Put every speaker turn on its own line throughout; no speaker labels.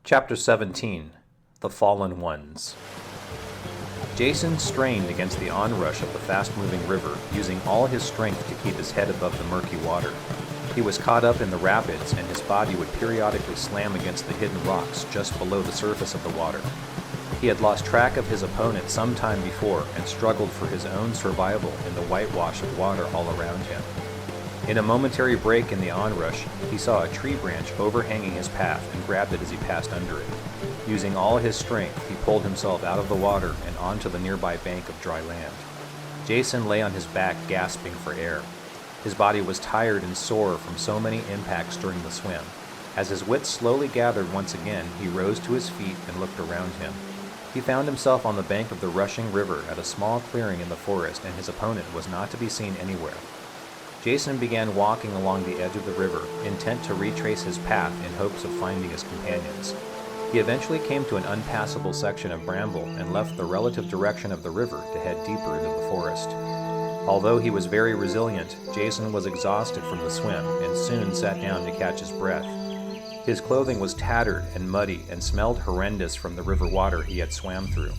Chapter 17 The Fallen Ones. Jacen strained against the onrush of the fast-moving river, using all his strength to keep his head above the murky water. He was caught up in the rapids, and his body would periodically slam against the hidden rocks just below the surface of the water. He had lost track of his opponent some time before and struggled for his own survival in the whitewash of water all around him. In a momentary break in the onrush, he saw a tree branch overhanging his path and grabbed it as he passed under it. Using all his strength, he pulled himself out of the water and onto the nearby bank of dry land. Jacen lay on his back, gasping for air. His body was tired and sore from so many impacts during the swim. As his wits slowly gathered once again, he rose to his feet and looked around him. He found himself on the bank of the rushing river at a small clearing in the forest, and his opponent was not to be seen anywhere. Jacen began walking along the edge of the river, intent to retrace his path in hopes of finding his companions. He eventually came to an unpassable section of bramble and left the relative direction of the river to head deeper into the forest. Although he was very resilient, Jacen was exhausted from the swim and soon sat down to catch his breath. His clothing was tattered and muddy and smelled horrendous from the river water he had swam through.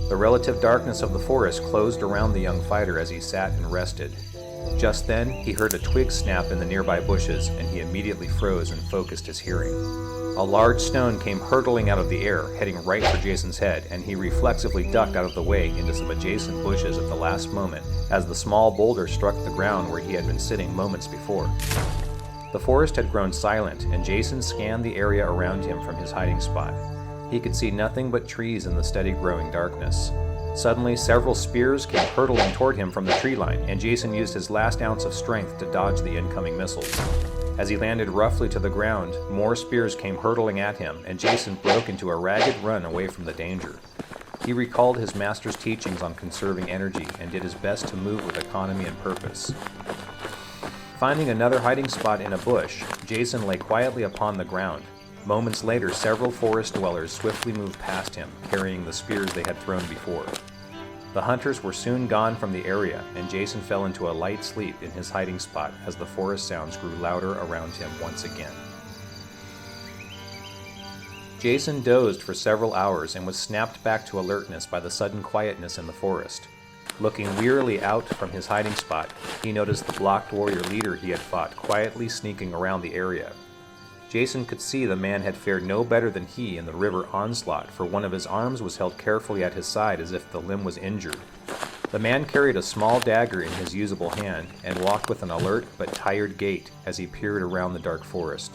The relative darkness of the forest closed around the young fighter as he sat and rested. Just then, he heard a twig snap in the nearby bushes, and he immediately froze and focused his hearing. A large stone came hurtling out of the air, heading right for Jacen's head, and he reflexively ducked out of the way into some adjacent bushes at the last moment as the small boulder struck the ground where he had been sitting moments before. The forest had grown silent, and Jacen scanned the area around him from his hiding spot. He could see nothing but trees in the steady growing darkness. Suddenly, several spears came hurtling toward him from the tree line, and Jacen used his last ounce of strength to dodge the incoming missiles. As he landed roughly to the ground, more spears came hurtling at him, and Jacen broke into a ragged run away from the danger. He recalled his master's teachings on conserving energy and did his best to move with economy and purpose. Finding another hiding spot in a bush, Jacen lay quietly upon the ground. Moments later, several forest dwellers swiftly moved past him, carrying the spears they had thrown before. The hunters were soon gone from the area, and Jacen fell into a light sleep in his hiding spot as the forest sounds grew louder around him once again. Jacen dozed for several hours and was snapped back to alertness by the sudden quietness in the forest. Looking wearily out from his hiding spot, he noticed the blocked warrior leader he had fought quietly sneaking around the area. Jacen could see the man had fared no better than he in the river onslaught, for one of his arms was held carefully at his side as if the limb was injured. The man carried a small dagger in his usable hand and walked with an alert but tired gait as he peered around the dark forest.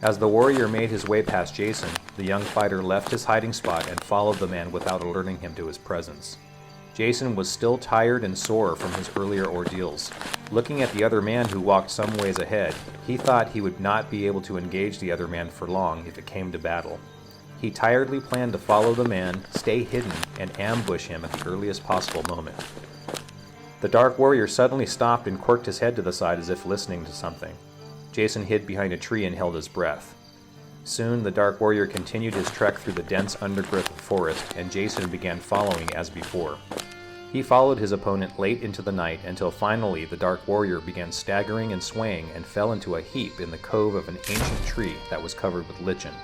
As the warrior made his way past Jacen, the young fighter left his hiding spot and followed the man without alerting him to his presence. Jacen was still tired and sore from his earlier ordeals. Looking at the other man who walked some ways ahead, he thought he would not be able to engage the other man for long if it came to battle. He tiredly planned to follow the man, stay hidden, and ambush him at the earliest possible moment. The dark warrior suddenly stopped and quirked his head to the side as if listening to something. Jacen hid behind a tree and held his breath. Soon, the dark warrior continued his trek through the dense undergrowth of the forest, and Jacen began following as before. He followed his opponent late into the night until finally the dark warrior began staggering and swaying and fell into a heap in the cove of an ancient tree that was covered with lichen.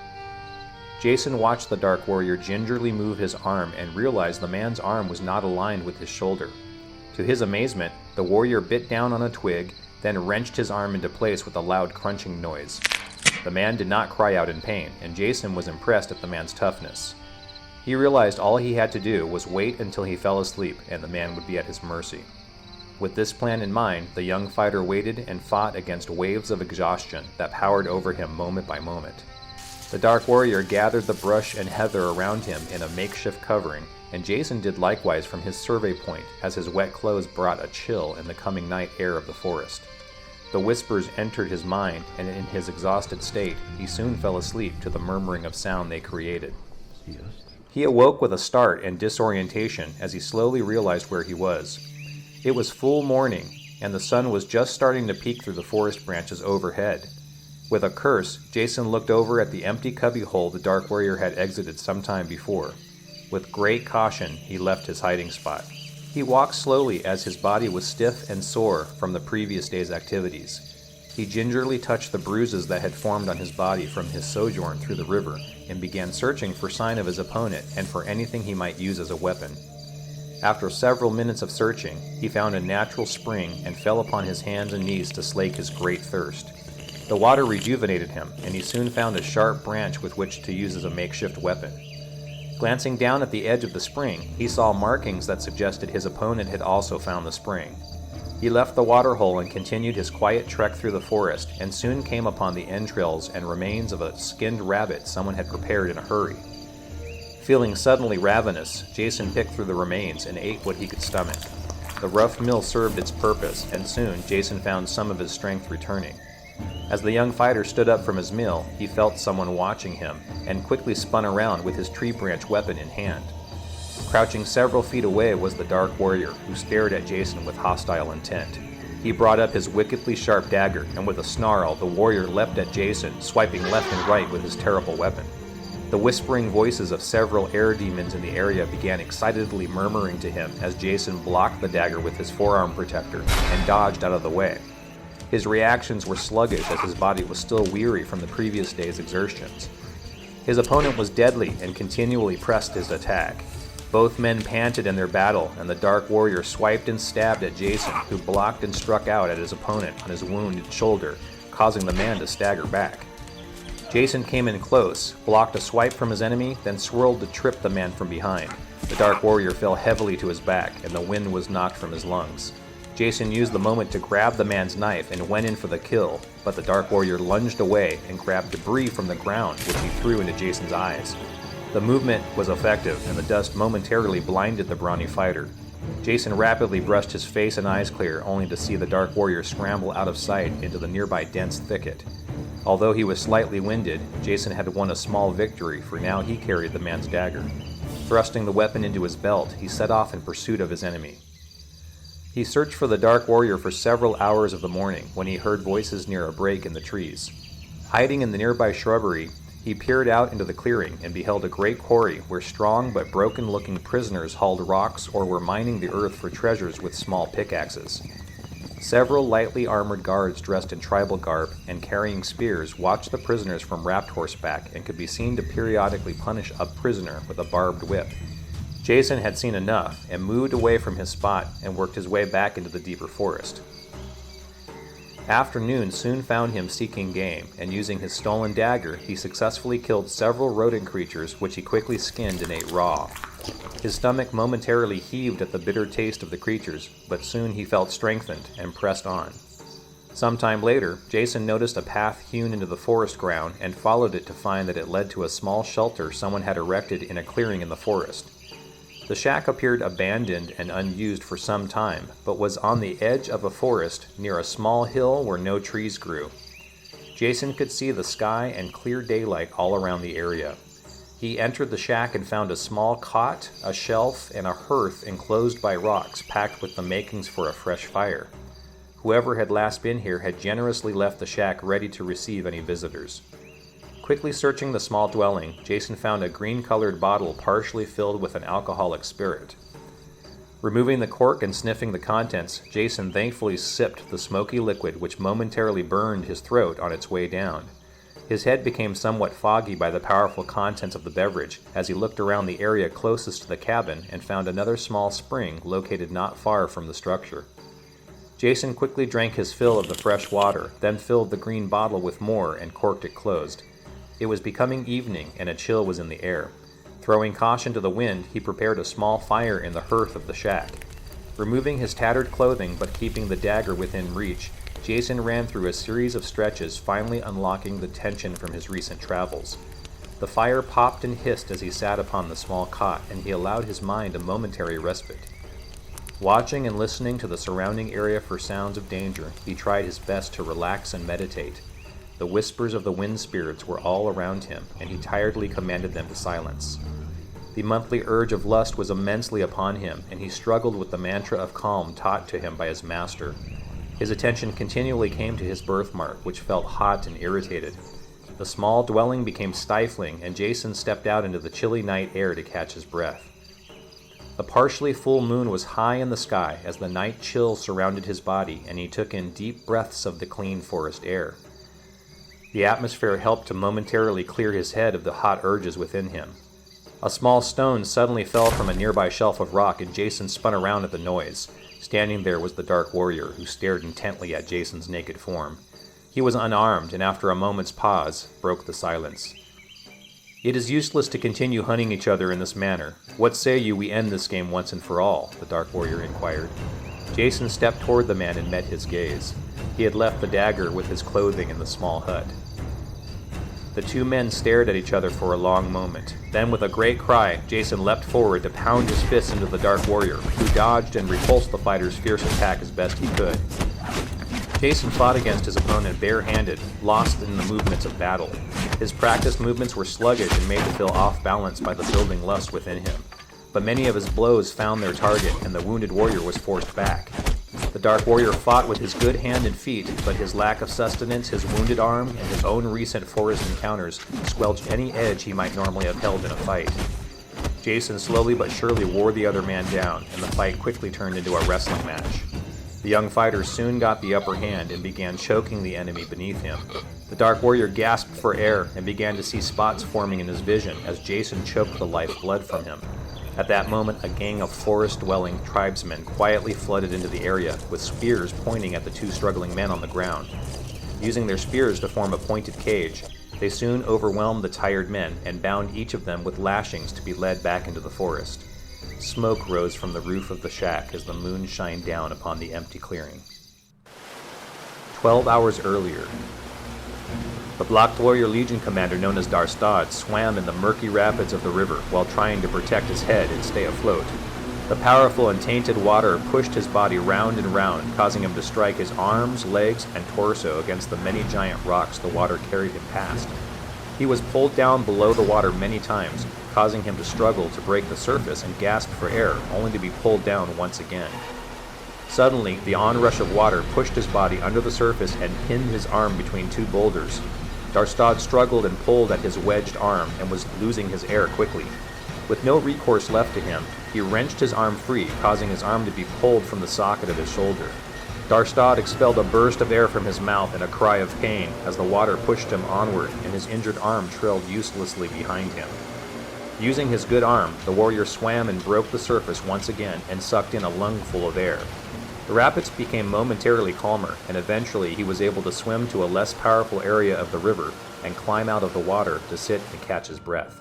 Jacen watched the dark warrior gingerly move his arm and realized the man's arm was not aligned with his shoulder. To his amazement, the warrior bit down on a twig, then wrenched his arm into place with a loud crunching noise. The man did not cry out in pain, and Jacen was impressed at the man's toughness. He realized all he had to do was wait until he fell asleep, and the man would be at his mercy. With this plan in mind, the young fighter waited and fought against waves of exhaustion that powered over him moment by moment. The dark warrior gathered the brush and heather around him in a makeshift covering, and Jacen did likewise from his survey point as his wet clothes brought a chill in the coming night air of the forest. The whispers entered his mind, and in his exhausted state, he soon fell asleep to the murmuring of sound they created. He awoke with a start and disorientation as he slowly realized where he was. It was full morning, and the sun was just starting to peek through the forest branches overhead. With a curse, Jacen looked over at the empty cubbyhole the dark warrior had exited some time before. With great caution, he left his hiding spot. He walked slowly as his body was stiff and sore from the previous day's activities. He gingerly touched the bruises that had formed on his body from his sojourn through the river and began searching for sign of his opponent and for anything he might use as a weapon. After several minutes of searching, he found a natural spring and fell upon his hands and knees to slake his great thirst. The water rejuvenated him, and he soon found a sharp branch with which to use as a makeshift weapon. Glancing down at the edge of the spring, he saw markings that suggested his opponent had also found the spring. He left the waterhole and continued his quiet trek through the forest, and soon came upon the entrails and remains of a skinned rabbit someone had prepared in a hurry. Feeling suddenly ravenous, Jacen picked through the remains and ate what he could stomach. The rough meal served its purpose, and soon Jacen found some of his strength returning. As the young fighter stood up from his meal, he felt someone watching him, and quickly spun around with his tree branch weapon in hand. Crouching several feet away was the dark warrior, who stared at Jacen with hostile intent. He brought up his wickedly sharp dagger, and with a snarl, the warrior leapt at Jacen, swiping left and right with his terrible weapon. The whispering voices of several air demons in the area began excitedly murmuring to him as Jacen blocked the dagger with his forearm protector and dodged out of the way. His reactions were sluggish as his body was still weary from the previous day's exertions. His opponent was deadly and continually pressed his attack. Both men panted in their battle, and the dark warrior swiped and stabbed at Jacen, who blocked and struck out at his opponent on his wounded shoulder, causing the man to stagger back. Jacen came in close, blocked a swipe from his enemy, then swirled to trip the man from behind. The dark warrior fell heavily to his back, and the wind was knocked from his lungs. Jacen used the moment to grab the man's knife and went in for the kill, but the dark warrior lunged away and grabbed debris from the ground, which he threw into Jacen's eyes. The movement was effective, and the dust momentarily blinded the brawny fighter. Jacen rapidly brushed his face and eyes clear, only to see the dark warrior scramble out of sight into the nearby dense thicket. Although he was slightly winded, Jacen had won a small victory, for now he carried the man's dagger. Thrusting the weapon into his belt, he set off in pursuit of his enemy. He searched for the dark warrior for several hours of the morning when he heard voices near a break in the trees. Hiding in the nearby shrubbery, he peered out into the clearing and beheld a great quarry where strong but broken-looking prisoners hauled rocks or were mining the earth for treasures with small pickaxes. Several lightly armored guards dressed in tribal garb and carrying spears watched the prisoners from wrapped horseback and could be seen to periodically punish a prisoner with a barbed whip. Jacen had seen enough and moved away from his spot and worked his way back into the deeper forest. Afternoon soon found him seeking game, and using his stolen dagger, he successfully killed several rodent creatures which he quickly skinned and ate raw. His stomach momentarily heaved at the bitter taste of the creatures, but soon he felt strengthened and pressed on. Sometime later, Jacen noticed a path hewn into the forest ground and followed it to find that it led to a small shelter someone had erected in a clearing in the forest. The shack appeared abandoned and unused for some time, but was on the edge of a forest near a small hill where no trees grew. Jacen could see the sky and clear daylight all around the area. He entered the shack and found a small cot, a shelf, and a hearth enclosed by rocks packed with the makings for a fresh fire. Whoever had last been here had generously left the shack ready to receive any visitors. Quickly searching the small dwelling, Jacen found a green-colored bottle partially filled with an alcoholic spirit. Removing the cork and sniffing the contents, Jacen thankfully sipped the smoky liquid which momentarily burned his throat on its way down. His head became somewhat foggy by the powerful contents of the beverage as he looked around the area closest to the cabin and found another small spring located not far from the structure. Jacen quickly drank his fill of the fresh water, then filled the green bottle with more and corked it closed. It was becoming evening, and a chill was in the air. Throwing caution to the wind, he prepared a small fire in the hearth of the shack. Removing his tattered clothing but keeping the dagger within reach, Jacen ran through a series of stretches, finally unlocking the tension from his recent travels. The fire popped and hissed as he sat upon the small cot, and he allowed his mind a momentary respite. Watching and listening to the surrounding area for sounds of danger, he tried his best to relax and meditate. The whispers of the wind spirits were all around him, and he tiredly commanded them to silence. The monthly urge of lust was immensely upon him, and he struggled with the mantra of calm taught to him by his master. His attention continually came to his birthmark, which felt hot and irritated. The small dwelling became stifling, and Jacen stepped out into the chilly night air to catch his breath. The partially full moon was high in the sky as the night chill surrounded his body, and he took in deep breaths of the clean forest air. The atmosphere helped to momentarily clear his head of the hot urges within him. A small stone suddenly fell from a nearby shelf of rock, and Jacen spun around at the noise. Standing there was the Dark Warrior, who stared intently at Jacen's naked form. He was unarmed, and after a moment's pause, broke the silence. "It is useless to continue hunting each other in this manner. What say you we end this game once and for all?" the Dark Warrior inquired. Jacen stepped toward the man and met his gaze. He had left the dagger with his clothing in the small hut. The two men stared at each other for a long moment. Then, with a great cry, Jacen leapt forward to pound his fist into the Dark Warrior, who dodged and repulsed the fighter's fierce attack as best he could. Jacen fought against his opponent barehanded, lost in the movements of battle. His practiced movements were sluggish and made to feel off-balance by the building lust within him. But many of his blows found their target, and the wounded warrior was forced back. The Dark Warrior fought with his good hand and feet, but his lack of sustenance, his wounded arm, and his own recent forest encounters squelched any edge he might normally have held in a fight. Jacen slowly but surely wore the other man down, and the fight quickly turned into a wrestling match. The young fighter soon got the upper hand and began choking the enemy beneath him. The Dark Warrior gasped for air and began to see spots forming in his vision as Jacen choked the life blood from him. At that moment, a gang of forest-dwelling tribesmen quietly flooded into the area, with spears pointing at the two struggling men on the ground. Using their spears to form a pointed cage, they soon overwhelmed the tired men and bound each of them with lashings to be led back into the forest. Smoke rose from the roof of the shack as the moon shined down upon the empty clearing. 12 hours earlier, the Black Warrior Legion commander known as Darstaad swam in the murky rapids of the river while trying to protect his head and stay afloat. The powerful and tainted water pushed his body round and round, causing him to strike his arms, legs, and torso against the many giant rocks the water carried him past. He was pulled down below the water many times, causing him to struggle to break the surface and gasp for air, only to be pulled down once again. Suddenly, the onrush of water pushed his body under the surface and pinned his arm between two boulders. Darstaad struggled and pulled at his wedged arm and was losing his air quickly. With no recourse left to him, he wrenched his arm free, causing his arm to be pulled from the socket of his shoulder. Darstaad expelled a burst of air from his mouth and a cry of pain as the water pushed him onward and his injured arm trailed uselessly behind him. Using his good arm, the warrior swam and broke the surface once again and sucked in a lungful of air. The rapids became momentarily calmer, and eventually he was able to swim to a less powerful area of the river and climb out of the water to sit and catch his breath.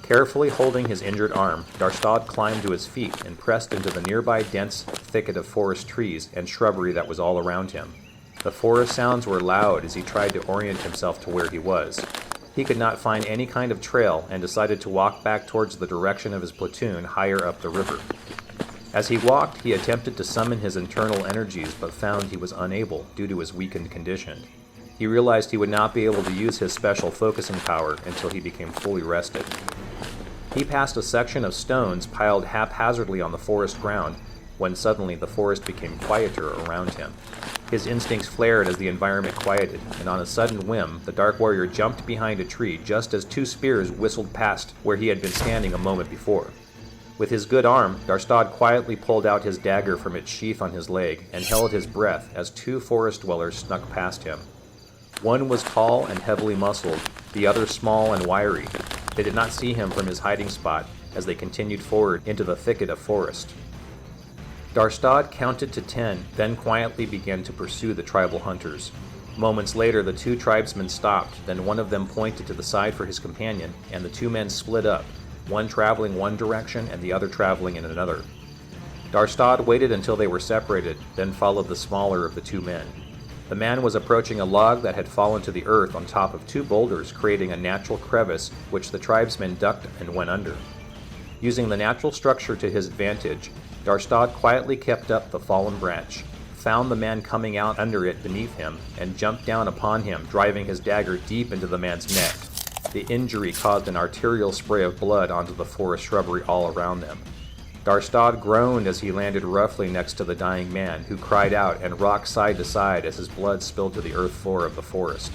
Carefully holding his injured arm, Darstaad climbed to his feet and pressed into the nearby dense thicket of forest trees and shrubbery that was all around him. The forest sounds were loud as he tried to orient himself to where he was. He could not find any kind of trail and decided to walk back towards the direction of his platoon higher up the river. As he walked, he attempted to summon his internal energies but found he was unable due to his weakened condition. He realized he would not be able to use his special focusing power until he became fully rested. He passed a section of stones piled haphazardly on the forest ground when suddenly the forest became quieter around him. His instincts flared as the environment quieted, and on a sudden whim, the Dark Warrior jumped behind a tree just as two spears whistled past where he had been standing a moment before. With his good arm, Darstaad quietly pulled out his dagger from its sheath on his leg and held his breath as two forest dwellers snuck past him. One was tall and heavily muscled, the other small and wiry. They did not see him from his hiding spot as they continued forward into the thicket of forest. Darstaad counted to 10, then quietly began to pursue the tribal hunters. Moments later, the two tribesmen stopped, then one of them pointed to the side for his companion, and the two men split up, one traveling one direction and the other traveling in another. Darstaad waited until they were separated, then followed the smaller of the two men. The man was approaching a log that had fallen to the earth on top of two boulders, creating a natural crevice which the tribesmen ducked and went under. Using the natural structure to his advantage, Darstaad quietly kept up the fallen branch, found the man coming out under it beneath him, and jumped down upon him, driving his dagger deep into the man's neck. The injury caused an arterial spray of blood onto the forest shrubbery all around them. Darstaad groaned as he landed roughly next to the dying man, who cried out and rocked side to side as his blood spilled to the earth floor of the forest.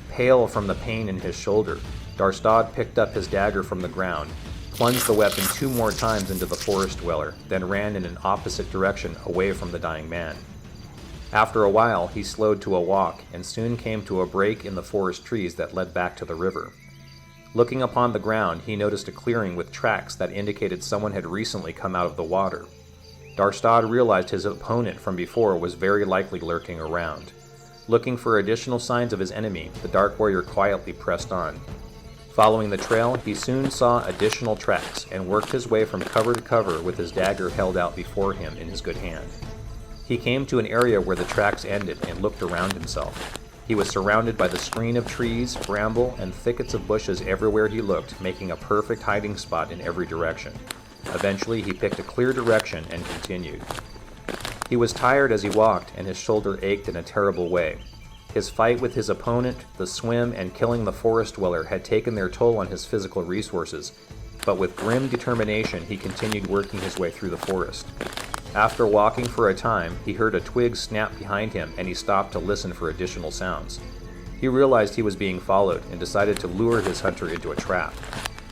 Pale from the pain in his shoulder, Darstaad picked up his dagger from the ground, plunged the weapon 2 more times into the forest dweller, then ran in an opposite direction away from the dying man. After a while, he slowed to a walk and soon came to a break in the forest trees that led back to the river. Looking upon the ground, he noticed a clearing with tracks that indicated someone had recently come out of the water. Darstaad realized his opponent from before was very likely lurking around. Looking for additional signs of his enemy, the Dark Warrior quietly pressed on. Following the trail, he soon saw additional tracks and worked his way from cover to cover with his dagger held out before him in his good hand. He came to an area where the tracks ended and looked around himself. He was surrounded by the screen of trees, bramble, and thickets of bushes everywhere he looked, making a perfect hiding spot in every direction. Eventually, he picked a clear direction and continued. He was tired as he walked, and his shoulder ached in a terrible way. His fight with his opponent, the swim, and killing the forest dweller had taken their toll on his physical resources, but with grim determination, he continued working his way through the forest. After walking for a time, he heard a twig snap behind him and he stopped to listen for additional sounds. He realized he was being followed and decided to lure his hunter into a trap.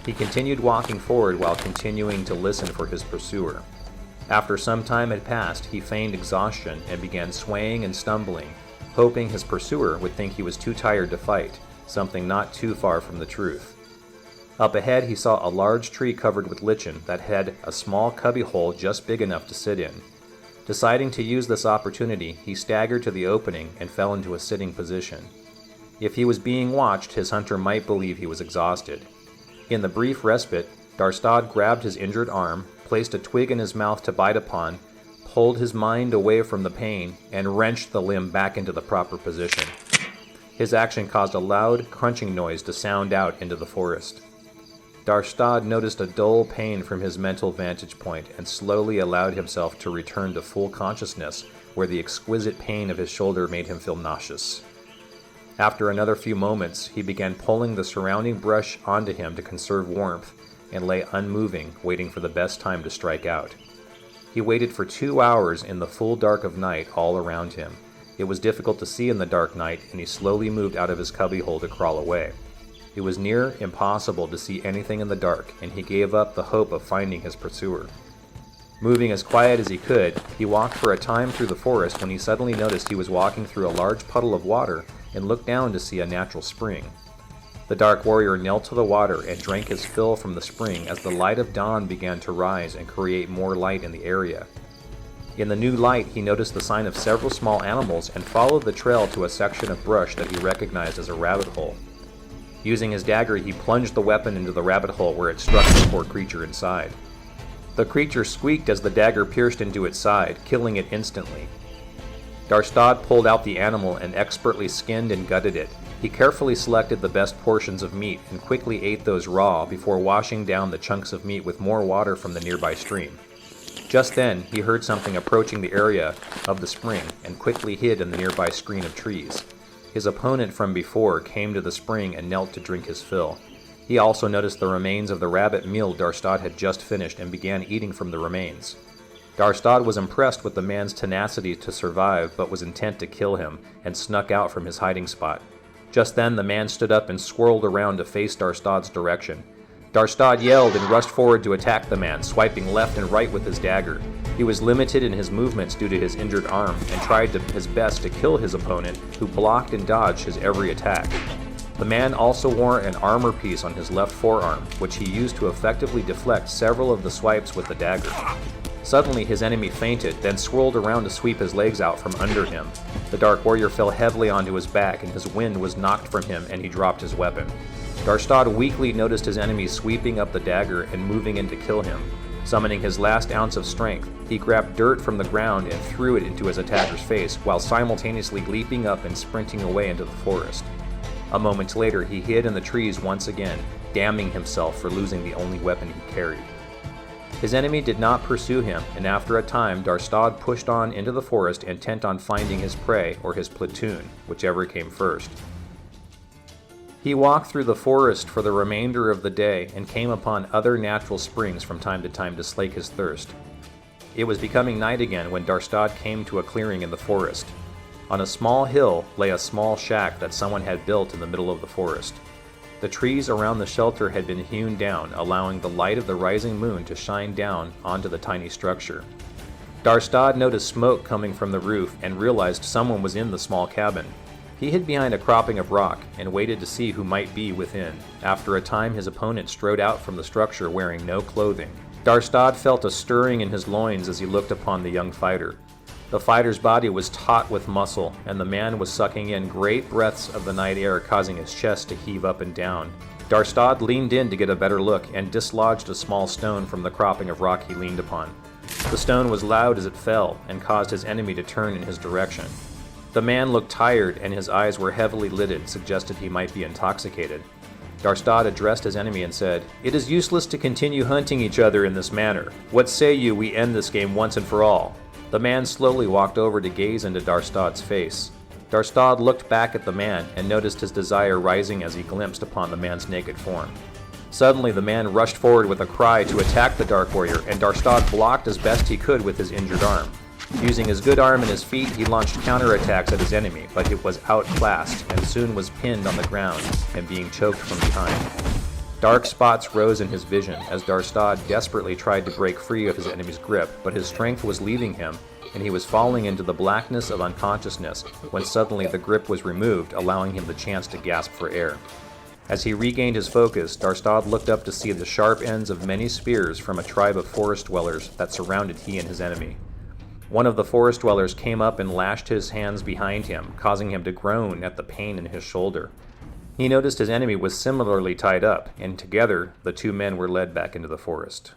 He continued walking forward while continuing to listen for his pursuer. After some time had passed, he feigned exhaustion and began swaying and stumbling, hoping his pursuer would think he was too tired to fight, something not too far from the truth. Up ahead, he saw a large tree covered with lichen that had a small cubbyhole just big enough to sit in. Deciding to use this opportunity, he staggered to the opening and fell into a sitting position. If he was being watched, his hunter might believe he was exhausted. In the brief respite, Darstaad grabbed his injured arm, placed a twig in his mouth to bite upon, pulled his mind away from the pain, and wrenched the limb back into the proper position. His action caused a loud, crunching noise to sound out into the forest. Darstaad noticed a dull pain from his mental vantage point and slowly allowed himself to return to full consciousness, where the exquisite pain of his shoulder made him feel nauseous. After another few moments, he began pulling the surrounding brush onto him to conserve warmth and lay unmoving, waiting for the best time to strike out. He waited for 2 hours in the full dark of night all around him. It was difficult to see in the dark night, and he slowly moved out of his cubbyhole to crawl away. It was near impossible to see anything in the dark, and he gave up the hope of finding his pursuer. Moving as quiet as he could, he walked for a time through the forest when he suddenly noticed he was walking through a large puddle of water and looked down to see a natural spring. The Dark Warrior knelt to the water and drank his fill from the spring as the light of dawn began to rise and create more light in the area. In the new light, he noticed the sign of several small animals and followed the trail to a section of brush that he recognized as a rabbit hole. Using his dagger, he plunged the weapon into the rabbit hole where it struck the poor creature inside. The creature squeaked as the dagger pierced into its side, killing it instantly. Darstaad pulled out the animal and expertly skinned and gutted it. He carefully selected the best portions of meat and quickly ate those raw before washing down the chunks of meat with more water from the nearby stream. Just then, he heard something approaching the area of the spring and quickly hid in the nearby screen of trees. His opponent from before came to the spring and knelt to drink his fill. He also noticed the remains of the rabbit meal Darstaad had just finished and began eating from the remains. Darstaad was impressed with the man's tenacity to survive but was intent to kill him and snuck out from his hiding spot. Just then, the man stood up and swirled around to face Darstaad's direction. Darstaad yelled and rushed forward to attack the man, swiping left and right with his dagger. He was limited in his movements due to his injured arm and tried his best to kill his opponent, who blocked and dodged his every attack. The man also wore an armor piece on his left forearm, which he used to effectively deflect several of the swipes with the dagger. Suddenly, his enemy fainted, then swirled around to sweep his legs out from under him. The Dark Warrior fell heavily onto his back, and his wind was knocked from him, and he dropped his weapon. Darstaad weakly noticed his enemy sweeping up the dagger and moving in to kill him. Summoning his last ounce of strength, he grabbed dirt from the ground and threw it into his attacker's face, while simultaneously leaping up and sprinting away into the forest. A moment later, he hid in the trees once again, damning himself for losing the only weapon he carried. His enemy did not pursue him, and after a time, Darstaad pushed on into the forest, intent on finding his prey or his platoon, whichever came first. He walked through the forest for the remainder of the day and came upon other natural springs from time to time to slake his thirst. It was becoming night again when Darstaad came to a clearing in the forest. On a small hill lay a small shack that someone had built in the middle of the forest. The trees around the shelter had been hewn down, allowing the light of the rising moon to shine down onto the tiny structure. Darstaad noticed smoke coming from the roof and realized someone was in the small cabin. He hid behind a cropping of rock and waited to see who might be within. After a time, his opponent strode out from the structure wearing no clothing. Darstaad felt a stirring in his loins as he looked upon the young fighter. The fighter's body was taut with muscle, and the man was sucking in great breaths of the night air, causing his chest to heave up and down. Darstaad leaned in to get a better look and dislodged a small stone from the cropping of rock he leaned upon. The stone was loud as it fell and caused his enemy to turn in his direction. The man looked tired and his eyes were heavily lidded, suggested he might be intoxicated. Darstaad addressed his enemy and said, "It is useless to continue hunting each other in this manner. What say you we end this game once and for all?" The man slowly walked over to gaze into Darstaad's face. Darstaad looked back at the man and noticed his desire rising as he glimpsed upon the man's naked form. Suddenly, the man rushed forward with a cry to attack the Dark Warrior, and Darstaad blocked as best he could with his injured arm. Using his good arm and his feet, he launched counterattacks at his enemy, but it was outclassed and soon was pinned on the ground and being choked from behind. Dark spots rose in his vision as Darstaad desperately tried to break free of his enemy's grip, but his strength was leaving him and he was falling into the blackness of unconsciousness when suddenly the grip was removed, allowing him the chance to gasp for air. As he regained his focus, Darstaad looked up to see the sharp ends of many spears from a tribe of forest dwellers that surrounded he and his enemy. One of the forest dwellers came up and lashed his hands behind him, causing him to groan at the pain in his shoulder. He noticed his enemy was similarly tied up, and together the two men were led back into the forest.